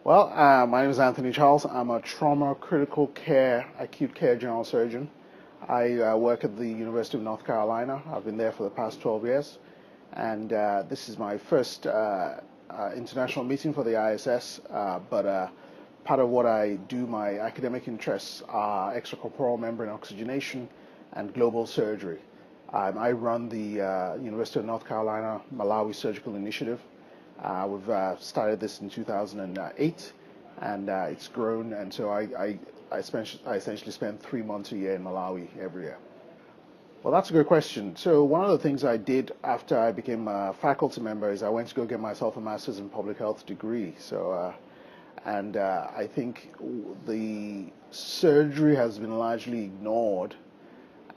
Well, my name is Anthony Charles. I'm a trauma critical care, acute care general surgeon. I work at the University of North Carolina. I've been there for the past 12 years. And this is my first international meeting for the ISS. But part of what I do, my academic interests are extracorporeal membrane oxygenation and global surgery. I run the University of North Carolina Malawi Surgical Initiative. We've started this in 2008, and it's grown. And so I essentially spend 3 months a year in Malawi every year. Well, that's a good question. So one of the things I did after I became a faculty member is I went to go get myself a master's in public health degree. And I think the surgery has been largely ignored,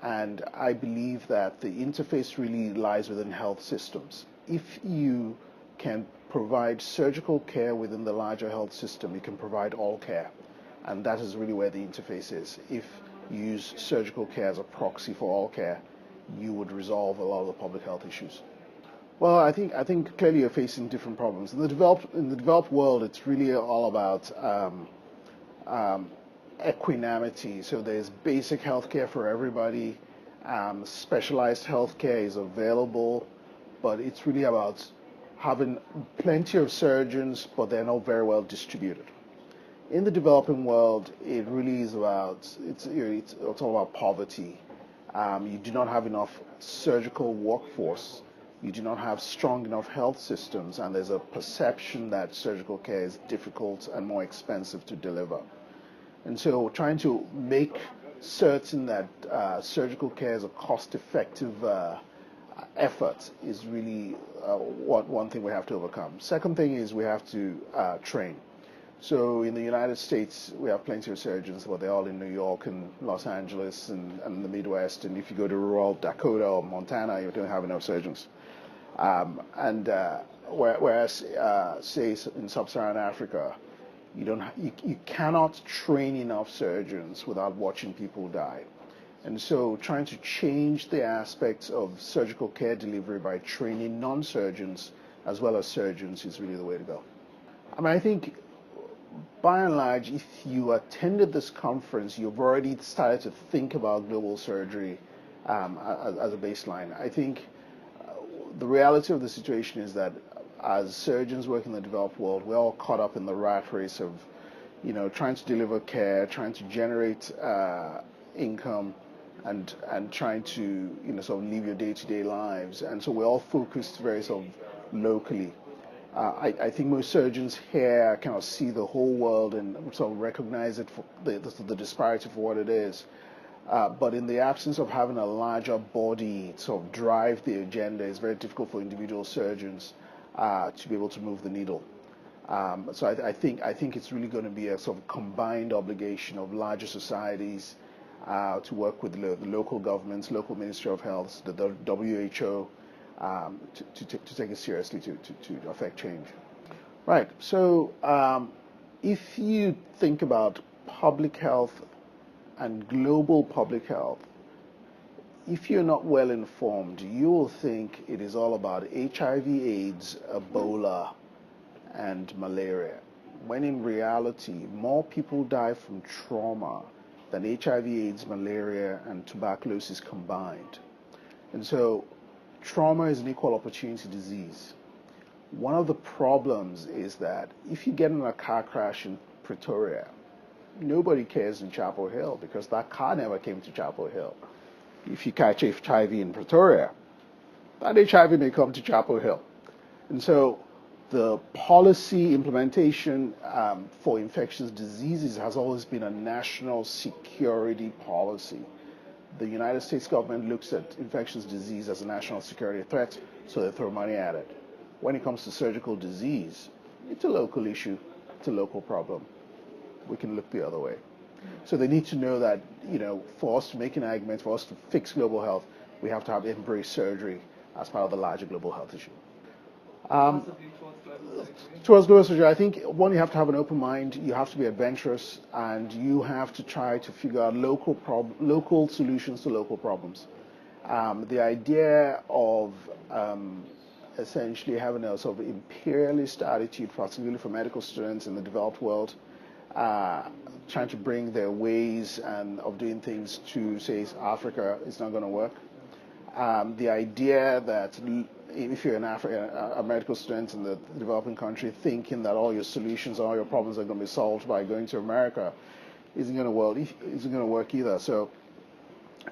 and I believe that the interface really lies within health systems. If you can provide surgical care within the larger health system, you can provide all care. And that is really where the interface is. If you use surgical care as a proxy for all care, you would resolve a lot of the public health issues. Well, I think clearly you're facing different problems. In the developed world, it's really all about equanimity. So there's basic health care for everybody. Specialized health care is available, but it's really about having plenty of surgeons, but they're not very well distributed. In the developing world, it really is about, it's all about poverty. You do not have enough surgical workforce. You do not have strong enough health systems, and there's a perception that surgical care is difficult and more expensive to deliver. And so trying to make certain that surgical care is a cost-effective effort is really one thing we have to overcome. Second thing is we have to train. So in the United States, we have plenty of surgeons, but they're all in New York and Los Angeles and the Midwest. And if you go to rural Dakota or Montana, you don't have enough surgeons. Whereas, say, in sub-Saharan Africa, you cannot train enough surgeons without watching people die. And so trying to change the aspects of surgical care delivery by training non-surgeons as well as surgeons is really the way to go. I mean, I think by and large, if you attended this conference, you've already started to think about global surgery as a baseline. I think the reality of the situation is that as surgeons working in the developed world, we're all caught up in the rat race of, trying to deliver care, trying to generate income, and trying to, sort of live your day-to-day lives. And so we're all focused very sort of locally. I think most surgeons here kind of see the whole world and sort of recognize it for the disparity for what it is. But in the absence of having a larger body to sort of drive the agenda, it's very difficult for individual surgeons to be able to move the needle. So I think it's really going to be a sort of combined obligation of larger societies to work with the local governments, local Ministry of Health, the WHO, to take it seriously to affect change. Right. So if you think about public health and global public health, if you're not well informed, you will think it is all about HIV/AIDS, Ebola, and malaria, when in reality, more people die from trauma than HIV/AIDS, malaria, and tuberculosis combined. And so trauma is an equal opportunity disease. One of the problems is that if you get in a car crash in Pretoria, nobody cares in Chapel Hill because that car never came to Chapel Hill. If you catch HIV in Pretoria, that HIV may come to Chapel Hill. And so the policy implementation for infectious diseases has always been a national security policy. The United States government looks at infectious disease as a national security threat, so they throw money at it. When it comes to surgical disease, it's a local issue, it's a local problem. We can look the other way. So they need to know that, for us to make an argument, for us to fix global health, we have to embrace surgery as part of the larger global health issue. Towards global surgery, I think, one, you have to have an open mind, you have to be adventurous, and you have to try to figure out local solutions to local problems. The idea of essentially having a sort of imperialist attitude, particularly for medical students in the developed world, trying to bring their ways and of doing things to, say, Africa is not going to work. The idea that if you're a medical student in the developing country, thinking that all your solutions, all your problems are going to be solved by going to America, isn't going to work either. So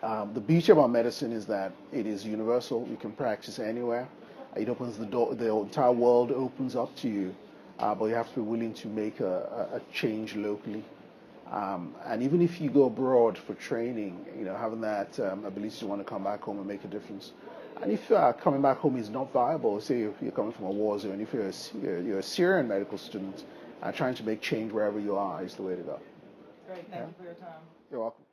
the beauty about medicine is that it is universal. You can practice anywhere. It opens the door. The entire world opens up to you, but you have to be willing to make a change locally. And even if you go abroad for training, having that ability to want to come back home and make a difference. And if coming back home is not viable, say if you're coming from a war zone, if you're a Syrian medical student, trying to make change wherever you are is the way to go. Great, thank you for your time. You're welcome.